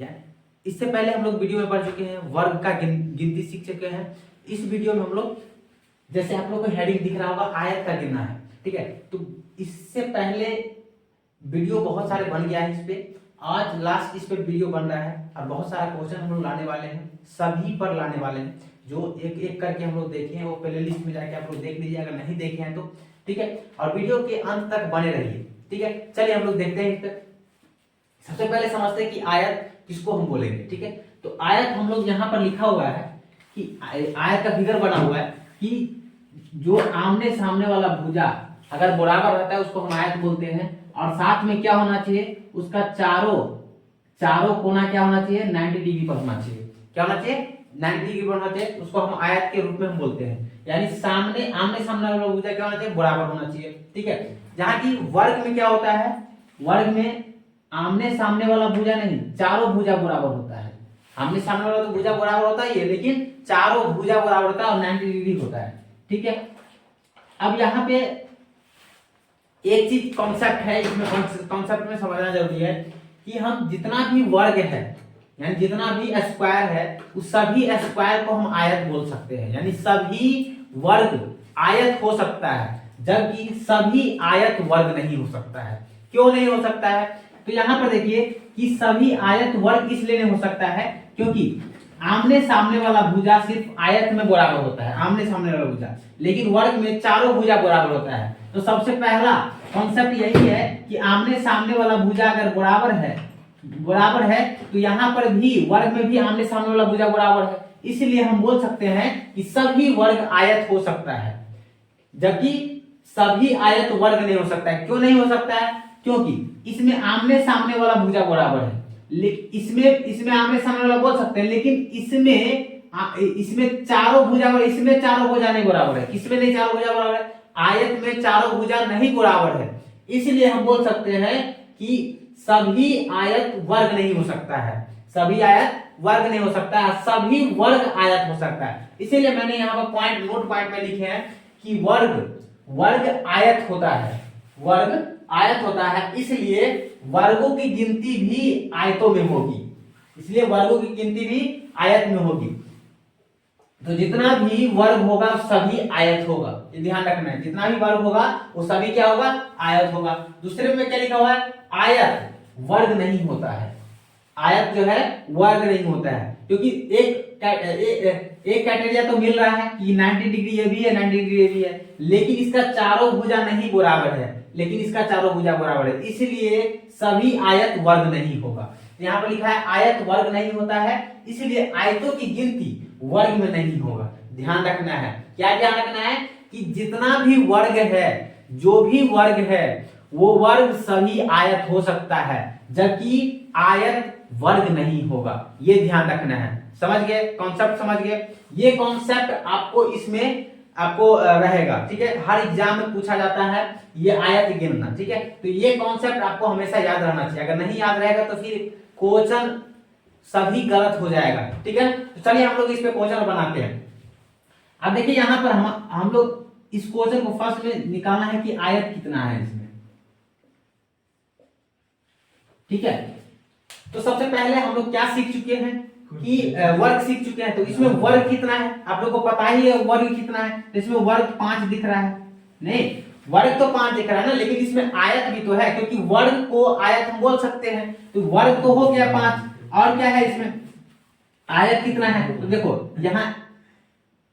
या इससे पहले हम लोग वीडियो में पढ़ चुके हैं, वर्ग का गिनती सीख चुके हैं। इस वीडियो में हम लोग, जैसे आप लोग को हेडिंग दिख रहा होगा, आयत का गिनना है, ठीक है। तो इससे पहले वीडियो बहुत सारे बन गया है इस पे, आज लास्ट इस पे वीडियो बन रहा है और बहुत सारा क्वेश्चन हम लोग लाने वाले हैं, सभी पर लाने वाले हैं। जो एक एक करके हम लोग देखे हैं वो प्ले लिस्ट में जाके आप लोग देख लीजिए, अगर नहीं देखे हैं तो, ठीक है। और वीडियो के अंत तक बने रहिए, ठीक है। चलिए हम लोग देखते हैं इस पे। सबसे पहले समझते हैं कि आयत किसको हम बोलेंगे, ठीक है। तो आयत हम लोग यहाँ पर लिखा हुआ है कि आयत का फिगर बना हुआ है कि जो आमने सामने वाला भुजा अगर बराबर रहता है उसको हम आयत बोलते हैं, और साथ में क्या होना चाहिए, उसका चारों कोना क्या होना चाहिए, 90 डिग्री पर होना चाहिए। क्या होना चाहिए, 90 डिग्री पर होना चाहिए, उसको हम आयत के रूप में हम बोलते हैं। यानी आमने सामने वाला भुजा क्या होना चाहिए, बराबर होना चाहिए, ठीक है। जहां की वर्ग में क्या होता है, वर्ग में आमने सामने वाला भुजा नहीं, चारों भुजा बराबर होता है। आमने सामने वाला तो भुजा बराबर होता ही है, लेकिन चारों भुजा बराबर होता है और 90 डिग्री होता है, ठीक है। अब यहाँ पे एक चीज कॉन्सेप्ट है, इसमें कॉन्सेप्ट में समझना जरूरी है कि हम जितना भी वर्ग है, यानी जितना भी स्क्वायर है, उस सभी स्क्वायर को हम आयत बोल सकते हैं। यानी सभी वर्ग आयत हो सकता है, जबकि सभी आयत वर्ग नहीं हो सकता है। क्यों नहीं हो सकता है, तो यहां पर देखिए कि सभी आयत वर्ग इसलिए नहीं हो सकता है क्योंकि आमने सामने वाला भुजा सिर्फ आयत में बराबर होता है, आमने सामने वाला भुजा, लेकिन वर्ग में चारों भुजा बराबर होता है। तो सबसे पहला कॉन्सेप्ट यही है कि आमने सामने वाला भुजा अगर बराबर है तो यहाँ पर भी वर्ग में भी आमने सामने वाला भुजा बराबर है, इसलिए हम बोल सकते हैं कि सभी वर्ग आयत हो सकता है, जबकि सभी आयत वर्ग नहीं हो सकता है। क्यों नहीं हो सकता है, क्योंकि इसमें आमने सामने वाला भुजा बराबर है, इसमें आमने सामने वाला बोल सकते हैं, लेकिन इसमें चारों भुजा नहीं बराबर है। किसमें नहीं चारों भुजा बराबर है, आयत में चारों भुजा नहीं बराबर है, इसलिए हम बोल सकते हैं कि सभी आयत वर्ग नहीं हो सकता है, सभी आयत वर्ग नहीं हो सकता है, सभी वर्ग आयत हो सकता है। इसीलिए मैंने यहाँ पर नोट पॉइंट में लिखे हैं कि वर्ग आयत होता है, वर्ग आयत होता है, इसलिए वर्गों की गिनती भी आयतों में होगी, इसलिए वर्गों की गिनती भी आयत में होगी। तो जितना भी वर्ग होगा सभी आयत होगा, ये ध्यान रखना है, जितना भी वर्ग होगा वो सभी क्या होगा, आयत होगा। दूसरे में क्या लिखा हुआ है, आयत वर्ग नहीं होता है, आयत जो है वर्ग नहीं होता है, क्योंकि एक क्राइटेरिया तो मिल रहा है कि 90 डिग्री ये भी है, 90 डिग्री ये भी है, लेकिन इसका चारों भुजा नहीं बराबर है, इसलिए सभी आयत वर्ग नहीं होगा। यहाँ पर लिखा है आयत वर्ग नहीं होता है, इसलिए आयतों की गिनती वर्ग में नहीं होगा। ध्यान रखना है, क्या ध्यान रखना है कि जितना भी वर्ग है, जो भी वर्ग है, वो वर्ग सभी आयत हो सकता है, जबकि आयत वर्ग नहीं होगा। ये ध्यान रखना है, समझ गए, कॉन्सेप्ट समझ गए। ये कॉन्सेप्ट आपको रहेगा, ठीक है। हर एग्जाम में पूछा जाता है ये आयत गिनना, ठीक है। तो ये कॉन्सेप्ट आपको हमेशा याद रहना चाहिए, अगर नहीं याद रहेगा तो फिर क्वेश्चन सभी गलत हो जाएगा, ठीक है। तो चलिए हम लोग इस पे क्वेश्चन बनाते हैं। अब देखिए यहाँ पर हम लोग इस क्वेश्चन को फर्स्ट में निकालना है कि आयत कितना है इसमें, ठीक है। तो सबसे पहले हम लोग क्या सीख चुके हैं कि वर्ग सीख चुके हैं। तो इसमें वर्ग कितना है, आप लोग को पता ही है वर्ग कितना है। तो इसमें वर्ग 5 दिख रहा है, नहीं वर्ग तो 5 दिख रहा है ना, लेकिन इसमें आयत भी तो है, क्योंकि वर्ग को आयत हम बोल सकते हैं। तो वर्ग तो हो गया 5, और क्या है इसमें आयत कितना है, तो देखो यहाँ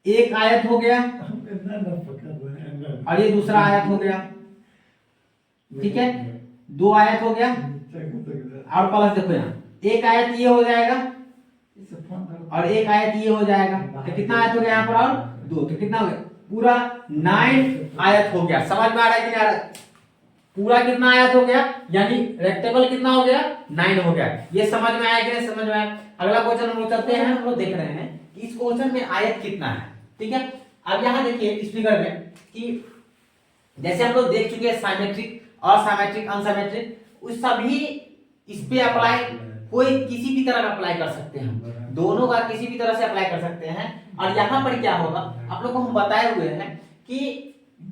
एक आयत हो गया और ये दूसरा आयत हो गया, ठीक है, 2 आयत हो गया, और प्लस देखो यहाँ एक आयत ये हो जाएगा और एक आयत ये हो जाएगा, तो कितना आयत हो गया यहाँ पर, और 2, तो कितना हो गया, पूरा 9 आयत हो गया। समझ में आ रहा है कि नहीं आ रहा है, पूरा कितना आयत हो गया, यानी रेक्टेंगल कितना हो गया, 9 हो गया। ये समझ में आया कि नहीं समझ में आया। अगला क्वेश्चन हम लोग चलते हैं, हम लोग देख रहे हैं कि इस क्वेश्चन में आयत कितना है, ठीक है। अब यहाँ देखिए इस फिगर में कि जैसे हम लोग देख चुके हैं साइमेट्रिक और साइमेट्रिक अनसाइमेट्रिक, उस सभी इस पे अप्लाई कोई किसी भी तरह का अप्लाई कर सकते हैं, दोनों का किसी भी तरह से अप्लाई कर सकते हैं। और यहाँ पर क्या होगा, आप लोग को हम बताए हुए हैं कि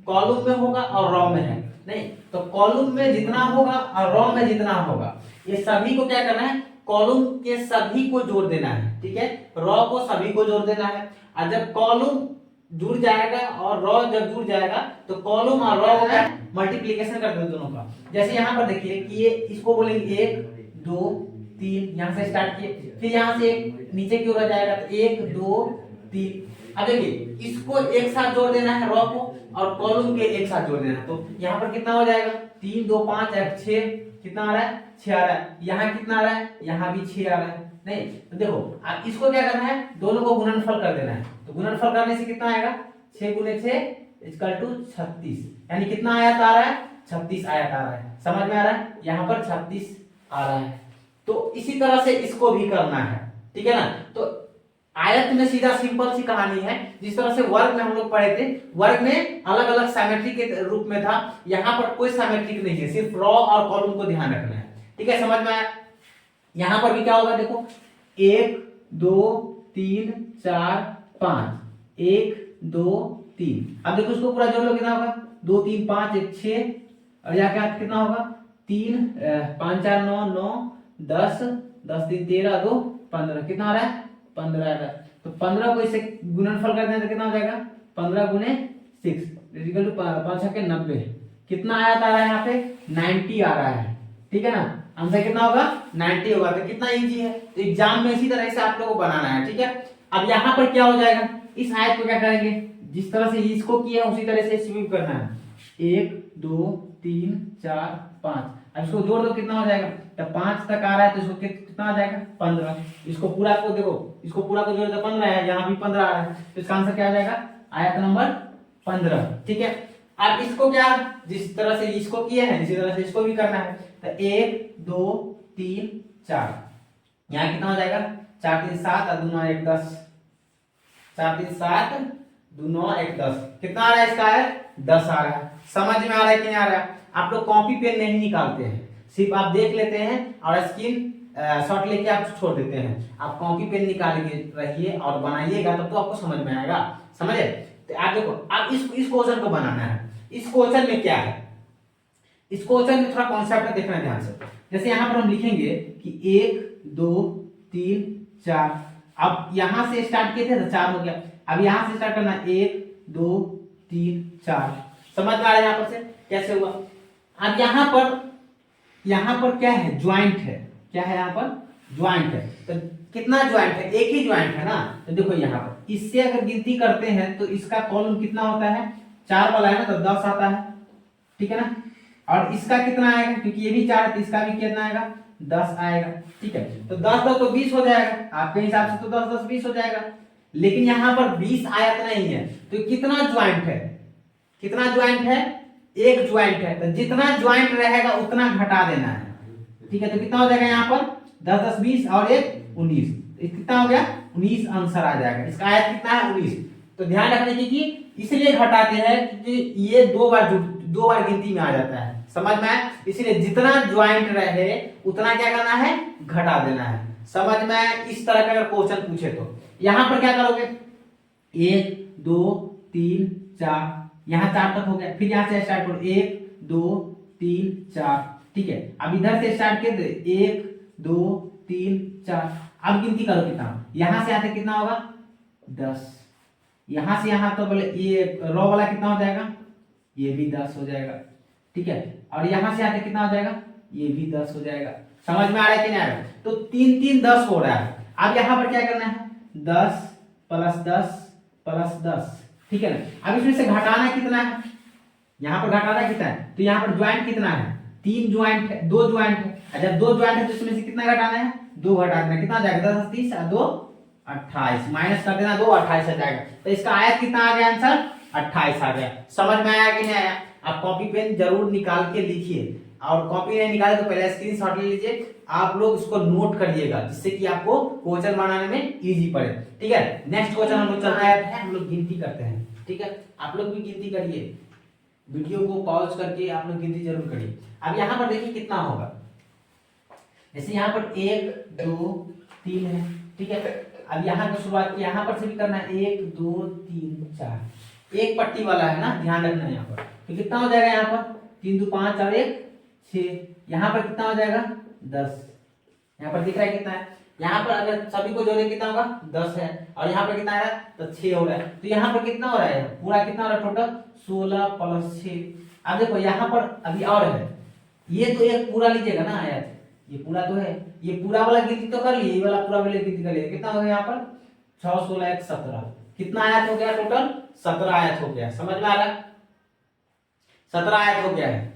कॉलम में होगा और रो में है, नहीं तो कॉलम में जितना होगा और रो में जितना होगा, ये सभी को क्या करना है, कॉलम के सभी को जोड़ देना है, ठीक है, रो को सभी को जोड़ देना है। और जब कॉलम जुड़ जाएगा और रो जब जुड़ जाएगा तो कॉलम और रो का मल्टीप्लिकेशन कर दो दोनों का। जैसे यहाँ पर देखिए कि ये इसको बोलेंगे 1 2 3, यहाँ से स्टार्ट किए, फिर यहाँ से एक नीचे की ओर आ जाएगा तो 1 2 3। अब देखिए इसको एक साथ जोड़ देना है रो को और कॉलम के एक साथ जोड़ देना है, तो यहाँ पर कितना हो जाएगा 3 2 5 6, कितना आ रहा है 6 आ रहा है। यहाँ कितना आ रहा है, यहाँ भी 6 आ रहा है। नहीं तो देखो अब इसको क्या करना है, दोनों को गुणनफल कर देना है। तो गुणनफल करने से कितना आएगा 6 गुने 6 इक्वल टू 36, यानी कितना आयत आ रहा है 36 आयत आ रहा है। समझ में आ रहा है, यहाँ पर 36 आ रहा है। तो इसी तरह से इसको भी करना है, ठीक है ना। तो आयत में सीधा सिंपल सी कहानी है, जिस तरह से वर्ग में हम लोग पढ़े थे, वर्ग में अलग अलग सिमेट्री के रूप में था, यहाँ पर कोई सिमेट्रिक नहीं है, सिर्फ रो और कॉलम को ध्यान रखना है, ठीक है, समझ में आया। यहाँ पर भी क्या होगा देखो 1 2 3 4 5, 1 2 3। अब देखो इसको पूरा जोड़ लो, कितना होगा 2 3 5 1 6, और यहाँ क्या कितना होगा 3 5 4 9 9 10 10 3 13 2 15, कितना आ रहा है 15 आ रहा है। तो 15 को इसे गुणनफल कर दें तो कितना हो जाएगा 15 गुने 6 इक्वल टू 5 6 के 90, कितना आयत आ रहा है यहाँ पे 90 आ रहा है, ठीक है ना। आंसर कितना होगा 90 होगा। तो कितना इजी है, तो एग्जाम में इसी तरह से आप लोगों को बनाना है, ठीक है। अब यहाँ पर क्या हो जाएगा, इस आयत को क्या करेंगे, जिस तरह से इसको किया उसी तरह से इसको भी करना है। 1 2 3 4 5, अब इसको जोड़ दो कितना हो जाएगा, जब 5 तक आ रहा है तो इसको कितना आ जाएगा 15। इसको पूरा को देखो, इसको पूरा को जोड़ दो 15 है, यहाँ भी 15 आ रहा है, तो इसका आंसर क्या आ जाएगा आयत नंबर 15, ठीक है। अब इसको क्या, जिस तरह से इसको किया है इसी तरह से इसको भी करना है। तो 1 2 3 4, यहाँ कितना हो जाएगा 4 3 7 और 2 9 1 10, 4 3 7 2 9 1 10, कितना आ रहा है इसका है 10 आ रहा है। समझ में आ रहा है कि नहीं आ रहा है। आप लोग कॉपी पेन नहीं निकालते हैं, सिर्फ आप देख लेते हैं और स्क्रीन शॉट लेके आप छोड़ देते हैं। आप कॉपी पेन निकालेंगे रहिए और बनाइएगा, तब तो आपको समझ में आएगा, समझे। तो आप देखो आप इस क्वेश्चन को बनाना है। इस क्वेश्चन में क्या है, इस क्वेश्चन में थोड़ा कॉन्सेप्ट देखना है ध्यान से। जैसे यहाँ पर हम लिखेंगे कि 1 2 3 4, अब यहां से स्टार्ट किए थे तो 4 हो गया, अब यहां से स्टार्ट करना 1 2 3 4, समझ में आ रहा है यहाँ पर से कैसे हुआ। अब यहाँ पर क्या है ज्वाइंट है, क्या है यहाँ पर ज्वाइंट है। तो कितना ज्वाइंट है, एक ही ज्वाइंट है ना। तो देखो यहाँ पर इससे अगर गिनती करते हैं तो इसका कॉलम कितना होता है 4 वाला है ना, तो 10 आता है, ठीक है ना। और इसका कितना आएगा, क्योंकि ये भी 4 है तो इसका भी कितना आएगा 10 आएगा, ठीक है। तो 10 10 तो 20 हो जाएगा, आपके हिसाब से तो 10 10 20 हो जाएगा। लेकिन यहाँ पर 20 आयत नहीं है, तो कितना ज्वाइंट है, कितना ज्वाइंट है, एक ज्वाइंट है। तो जितना ज्वाइंट रहेगा उतना घटा देना है, ठीक है। तो कितना हो जाएगा यहाँ पर 10 10 20 और 1 19, कितना हो गया 19 आंसर आ जाएगा। इसका आयत कितना है 19। तो ध्यान रखने की कि इसलिए घटाते हैं क्योंकि ये दो बार गिनती में आ जाता है, समझ में आया। इसलिए जितना ज्वाइंट रहे उतना क्या करना है घटा देना है, समझ में आया। इस तरह का अगर क्वेश्चन पूछे तो यहाँ पर क्या करोगे 1 2 3 4, यहाँ 4 तक हो गया, फिर यहाँ से स्टार्ट करो 1 2 3 4, ठीक है। अब इधर से स्टार्ट किए 1 2 3 4, अब गिनती करो कितना, यहाँ से आते कितना होगा 10, यहाँ से यहाँ तो बोले ये रो वाला कितना हो जाएगा, ये भी 10 हो जाएगा, ठीक है। और यहाँ से आते कितना हो जाएगा, ये भी 10 हो जाएगा। समझ में आ रहा है कि नहीं आ रहा है। तो 3 3 10 हो रहा है। अब यहाँ पर क्या करना है 10 प्लस 10 प्लस 10, ठीक है ना। अब इसमें से घटाना कितना है, यहाँ पर घटाना कितना है, तो यहाँ पर ज्वाइंट कितना है 3 ज्वाइंट है, 2 ज्वाइंट है। जब 2 ज्वाइंट है तो इसमें से कितना घटाना है 2 घटा देना, कितना आ जाएगा 10 30 और 2 28, माइनस कर देना 2 28 आ जाएगा। तो इसका आयत कितना आ गया आंसर 28 आ गया। समझ में आया कि नहीं आया। आप कॉपी पेन जरूर निकाल के लिखिए, और कॉपी नहीं निकाले तो पहले स्क्रीनशॉट ले लीजिए, आप लोग इसको नोट करिएगा जिससे कि आपको क्वेश्चन बनाने में इजी पड़े, ठीक है। नेक्स्ट क्वेश्चन हम लोग चलते हैं, हम लोग गिनती करते हैं, ठीक है। आप लोग भी गिनती करिए, वीडियो को पॉज करके आप लोग गिनती जरूर करिए। अब यहाँ पर देखिए कितना होगा, जैसे यहाँ पर 1 2 3 है, ठीक है। अब यहाँ की शुरुआत यहाँ पर से भी करना है 1 2 3 4, एक पट्टी वाला है ना, ध्यान रखना है यहाँ पर। तो कितना हो जाएगा यहाँ पर 3 2 5 और 1 6, यहाँ पर कितना हो जाएगा 10, यहाँ पर दिख रहा है कितना है, यहाँ पर अगर सभी को जोड़े कितना होगा 10 है, और यहाँ पर कितना आ रहा है तो 6 हो रहा है, तो यहाँ पर कितना हो रहा है पूरा कितना हो रहा है टोटल 16 प्लस 6। अब देखो यहाँ पर अभी और है, ये तो एक पूरा लीजिएगा ना आयत, ये पूरा तो है, ये पूरा वाला गिनती तो कर लिए, ये वाला पूरा वाला गिनती कर लिए, कितना हो गया यहाँ पर 6 16 1 17, कितना आयत हो गया टोटल 17 आयत हो गया। समझ में आ रहा है 17 आयत हो गया है,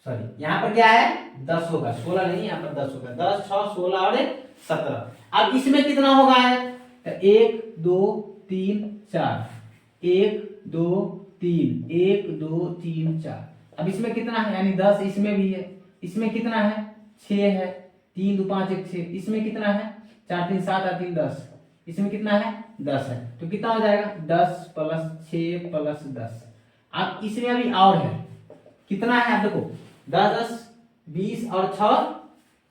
सॉरी यहाँ पर क्या है 10 होगा, 16 नहीं, यहाँ पर 10 होगा, 10 6 16 और 17। अब इसमें कितना होगा आयत, 1 2 3 4, 1 2 3 1 2 3 4। अब इसमें कितना है यानी 10, इसमें भी है, इसमें कितना है 6 है, 3 2 5 1 6, इसमें कितना है 4 3 7 8 3 10, इसमें कितना है 10 है, तो कितना हो जाएगा 10 प्लस 6 प्लस 10। अब इसमें अभी और है, कितना है आप देखो 10 10 20 और 6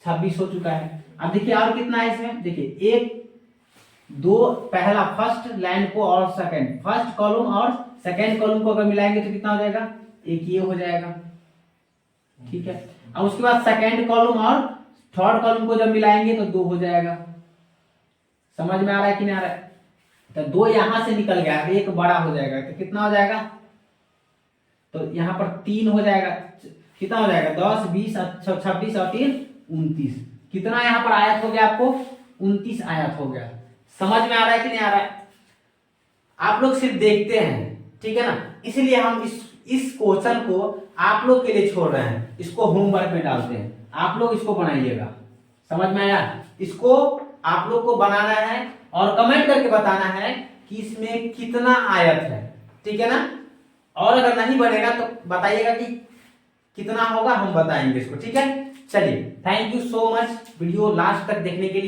26 हो चुका है। अब देखिए और कितना है इसमें, देखिए 1 2 पहला फर्स्ट लाइन को और सेकंड, फर्स्ट कॉलम और सेकंड कॉलम को अगर मिलाएंगे तो कितना हो जाएगा, एक ये हो जाएगा, ठीक है। अब उसके बाद सेकंड कॉलम और थर्ड कॉलम को जब मिलाएंगे तो 2 हो जाएगा। समझ में आ रहा है कि नहीं आ रहा है, तो 2 यहां से निकल गया, एक बड़ा हो जाएगा, तो कितना हो जाएगा, तो यहाँ पर 3 हो जाएगा, कितना हो जाएगा 10 20 26 और 3 29, कितना यहाँ पर आयत हो गया आपको 29 आयत हो गया। समझ में आ रहा है कि नहीं आ रहा है, आप लोग सिर्फ देखते हैं, ठीक है ना, इसलिए हम इस क्वेश्चन को आप लोग के लिए छोड़ रहे हैं, इसको होमवर्क में डालते हैं, आप लोग इसको बनाइएगा। समझ में आया, इसको आप लोग को बनाना है और कमेंट करके बताना है कि इसमें कितना आयत है, ठीक है ना, और अगर नहीं बनेगा तो बताइएगा कि कितना होगा, हम बताएंगे इसको, ठीक है। चलिए thank you so much video last तक देखने के लिए।